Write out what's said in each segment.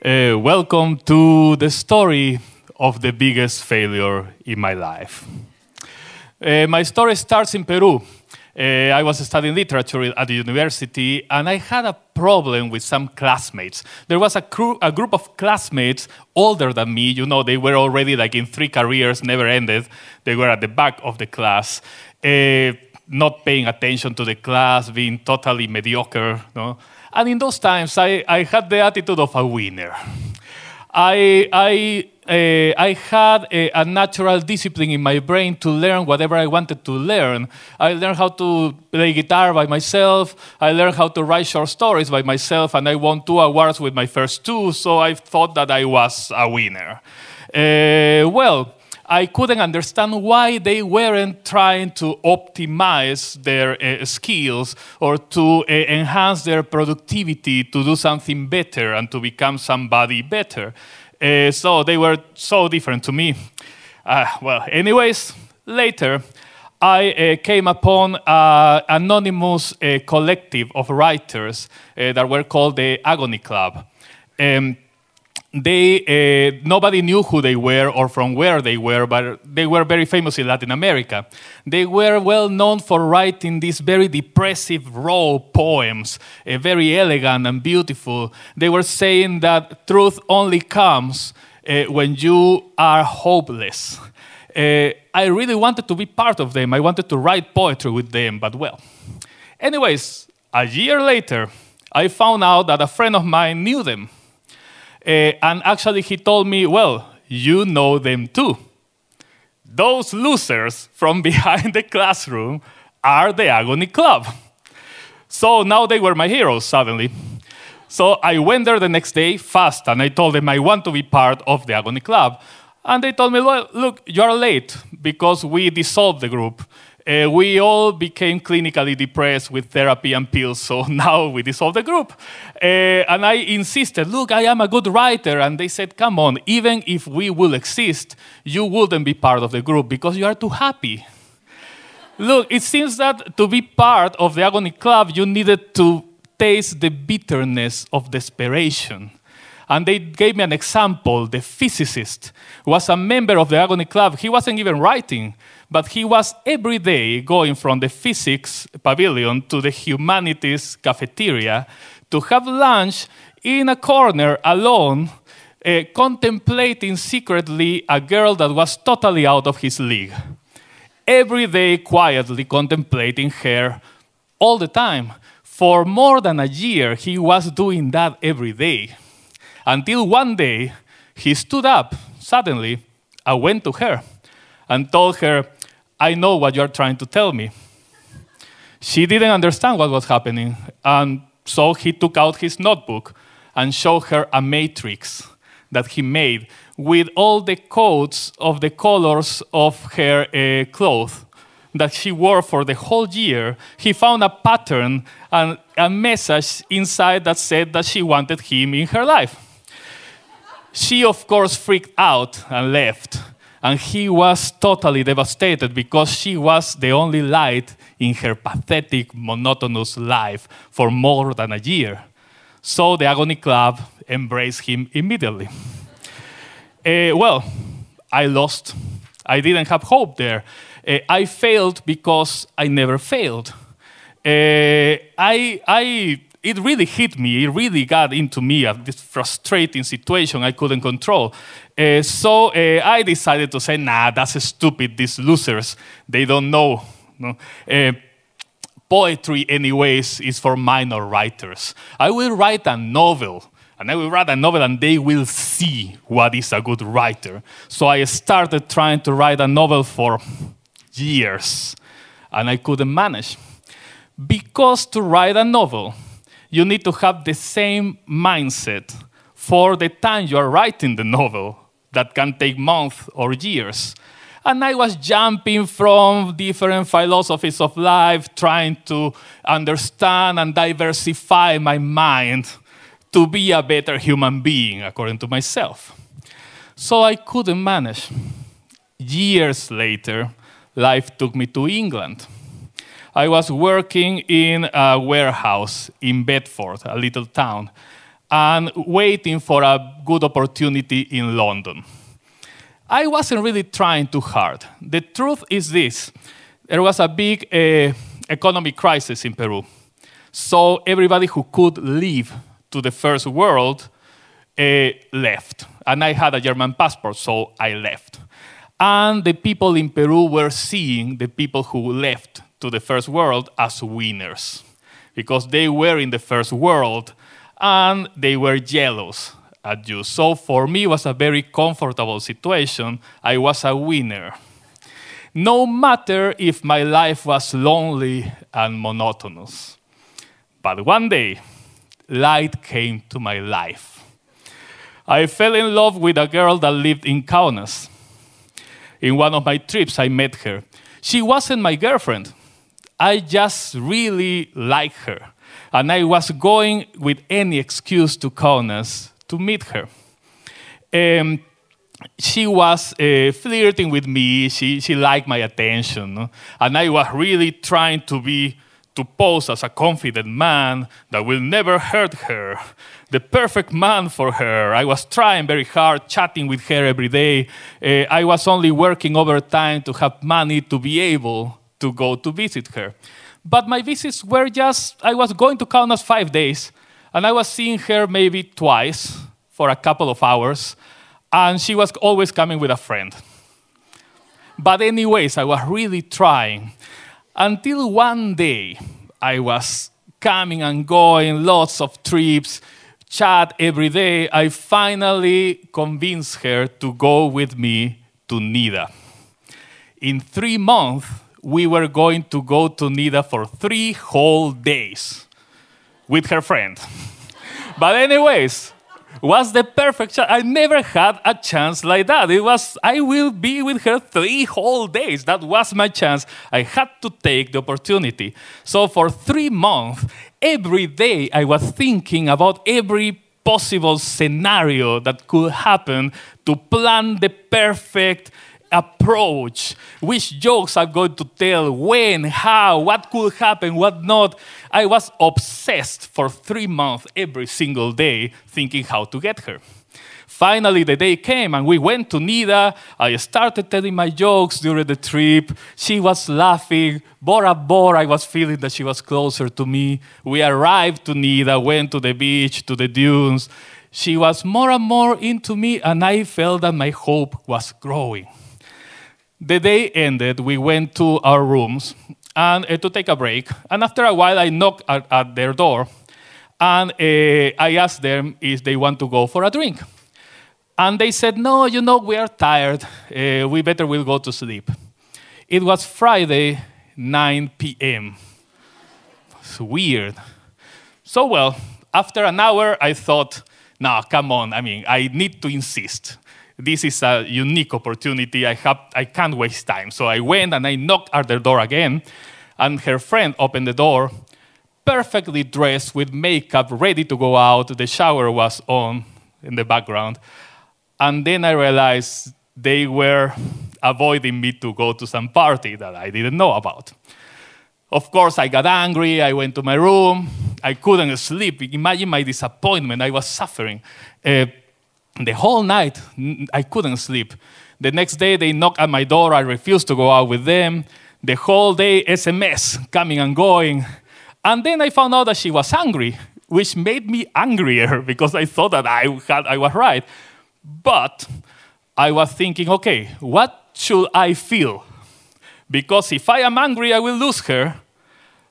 Welcome to the story of the biggest failure in my life. My story starts in Peru. I was studying literature at the university, and I had a problem with some classmates. There was a group of classmates older than me. You know, they were already like in 3 careers, never ended. They were at the back of the class, not paying attention to the class, being totally mediocre. No? And in those times, I had the attitude of a winner. I had a natural discipline in my brain to learn whatever I wanted to learn. I learned how to play guitar by myself. I learned how to write short stories by myself, and I won 2 awards with my first 2, so I thought that I was a winner. Well, I couldn't understand why they weren't trying to optimize their skills or to enhance their productivity to do something better and to become somebody better. So they were so different to me. Well, anyways, later I came upon an anonymous collective of writers that were called the Agony Club. Nobody knew who they were or from where they were, but they were very famous in Latin America. They were well known for writing these very depressive, raw poems, very elegant and beautiful. They were saying that truth only comes when you are hopeless. I really wanted to be part of them. I wanted to write poetry with them, but well. Anyways, a year later, I found out that a friend of mine knew them. And actually, he told me, well, you know them too. Those losers from behind the classroom are the Agony Club. So now they were my heroes, suddenly. So I went there the next day, fast, and I told them I want to be part of the Agony Club. And they told me, well, look, you're late, because we dissolved the group. We all became clinically depressed with therapy and pills, so now we dissolved the group. And I insisted, look, I am a good writer. And they said, come on, even if we will exist, you wouldn't be part of the group because you are too happy. Look, it seems that to be part of the Agony Club, you needed to taste the bitterness of desperation. And they gave me an example. The physicist was a member of the Agony Club. He wasn't even writing, but he was every day going from the physics pavilion to the humanities cafeteria to have lunch in a corner alone, contemplating secretly a girl that was totally out of his league. Every day quietly contemplating her all the time. For more than a year, he was doing that every day. Until one day, he stood up suddenly and went to her and told her, I know what you're trying to tell me. She didn't understand what was happening, and so he took out his notebook and showed her a matrix that he made with all the codes of the colors of her clothes that she wore for the whole year. He found a pattern and a message inside that said that she wanted him in her life. She, of course, freaked out and left. And he was totally devastated because she was the only light in her pathetic, monotonous life for more than a year. So the Agony Club embraced him immediately. Well, I lost. I didn't have hope there. I failed because I never failed. It really hit me. It really got into me, this frustrating situation I couldn't control. So I decided to say, nah, that's stupid, these losers. They don't know. No? Poetry, anyways, is for minor writers. I will write a novel, and they will see what is a good writer. So I started trying to write a novel for years, and I couldn't manage. Because to write a novel, you need to have the same mindset for the time you are writing the novel. That can take months or years. And I was jumping from different philosophies of life, trying to understand and diversify my mind to be a better human being, according to myself. So I couldn't manage. Years later, life took me to England. I was working in a warehouse in Bedford, a little town. and waiting for a good opportunity in London. I wasn't really trying too hard. The truth is this. There was a big economic crisis in Peru. So everybody who could leave to the first world left. And I had a German passport, so I left. And the people in Peru were seeing the people who left to the first world as winners, because they were in the first world and they were jealous at you. So for me, it was a very comfortable situation. I was a winner. No matter if my life was lonely and monotonous. But one day, light came to my life. I fell in love with a girl that lived in Kaunas. In one of my trips, I met her. She wasn't my girlfriend. I just really liked her. And I was going with any excuse to Kaunas to meet her. She was flirting with me. She liked my attention. No? And I was really trying to pose as a confident man that will never hurt her, the perfect man for her. I was trying very hard, chatting with her every day. I was only working overtime to have money to be able to go to visit her. But my visits were just, I was going to Kaunas 5 days, and I was seeing her maybe twice for a couple of hours, and she was always coming with a friend. But anyways, I was really trying. Until one day, I was coming and going, lots of trips, chat every day. I finally convinced her to go with me to Nida. In 3 months, we were going to go to Nida for 3 whole days with her friend. But anyways, was the perfect chance. I never had a chance like that. It was, I will be with her 3 whole days. That was my chance. I had to take the opportunity. So for 3 months, every day I was thinking about every possible scenario that could happen to plan the perfect approach, which jokes I'm going to tell, when, how, what could happen, what not. I was obsessed for 3 months every single day thinking how to get her. Finally, the day came and we went to Nida. I started telling my jokes during the trip. She was laughing. Bora Bora, I was feeling that she was closer to me. We arrived to Nida, went to the beach, to the dunes. She was more and more into me, and I felt that my hope was growing. The day ended, we went to our rooms and to take a break. And after a while, I knocked at their door. And I asked them if they want to go for a drink. And they said, no, you know, we are tired. We better will go to sleep. It was Friday, 9 p.m. It's weird. So, well, after an hour, I thought, no, come on. I mean, I need to insist. This is a unique opportunity. I can't waste time. So I went and I knocked at their door again. And her friend opened the door, perfectly dressed with makeup, ready to go out. The shower was on in the background. And then I realized they were avoiding me to go to some party that I didn't know about. Of course, I got angry. I went to my room. I couldn't sleep. Imagine my disappointment. I was suffering. The whole night, I couldn't sleep. The next day, they knocked at my door. I refused to go out with them. The whole day, SMS, coming and going. And then I found out that she was angry, which made me angrier because I thought that I was right. But I was thinking, okay, what should I feel? Because if I am angry, I will lose her.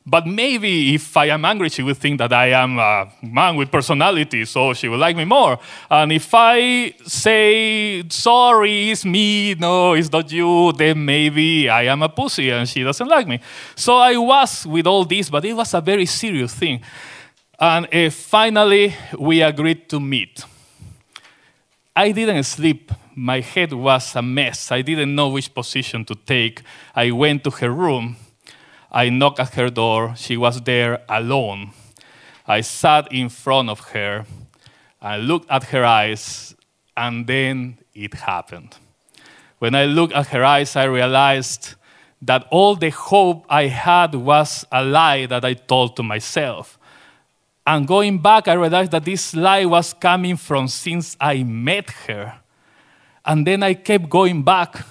But maybe if I am angry, she will think that I am a man with personality, so she will like me more. And if I say, sorry, it's me, no, it's not you, then maybe I am a pussy and she doesn't like me. So I was with all this, but it was a very serious thing. And finally, we agreed to meet. I didn't sleep. My head was a mess. I didn't know which position to take. I went to her room. I knocked at her door. She was there alone. I sat in front of her. I looked at her eyes, and then it happened. When I looked at her eyes, I realized that all the hope I had was a lie that I told to myself. And going back, I realized that this lie was coming from since I met her. And then I kept going back,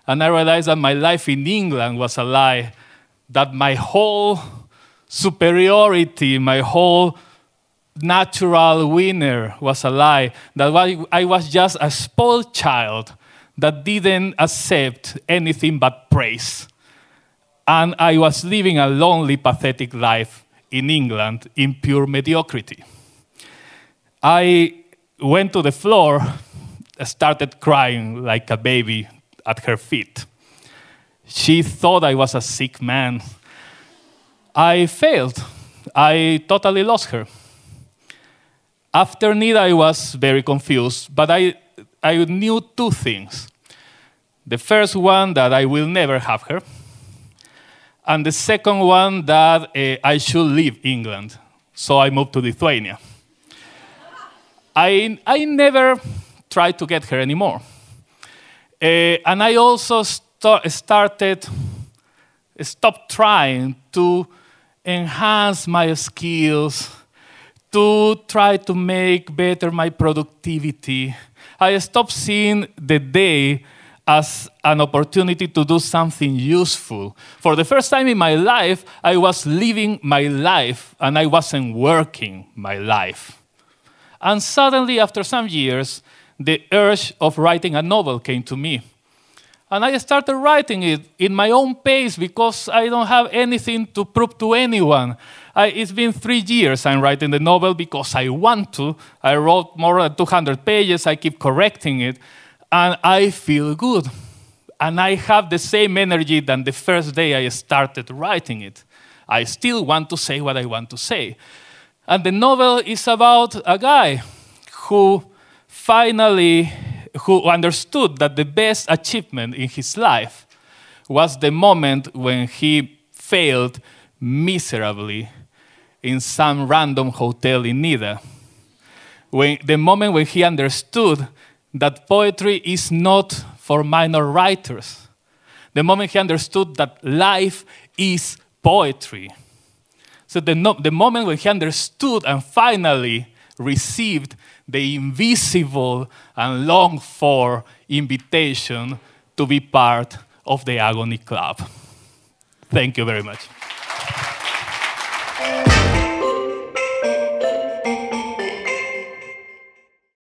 and I realized that my life in England was a lie, that my whole superiority, my whole natural winner was a lie, that I was just a spoiled child that didn't accept anything but praise. And I was living a lonely, pathetic life in England in pure mediocrity. I went to the floor, started crying like a baby at her feet. She thought I was a sick man. I failed. I totally lost her. After Nida, I was very confused, but I knew two things. The first one, that I will never have her. And the second one, that I should leave England. So I moved to Lithuania. I never tried to get her anymore. And I also stopped trying to enhance my skills, to try to make better my productivity. I stopped seeing the day as an opportunity to do something useful. For the first time in my life, I was living my life, and I wasn't working my life. And suddenly, after some years, the urge of writing a novel came to me. And I started writing it in my own pace because I don't have anything to prove to anyone. It's been 3 years I'm writing the novel because I want to. I wrote more than 200 pages. I keep correcting it. And I feel good. And I have the same energy than the first day I started writing it. I still want to say what I want to say. And the novel is about a guy who understood that the best achievement in his life was the moment when he failed miserably in some random hotel in Nida. The moment when he understood that poetry is not for minor writers. The moment he understood that life is poetry. So the moment when he understood and finally received the invisible and longed-for invitation to be part of the Agony Club. Thank you very much.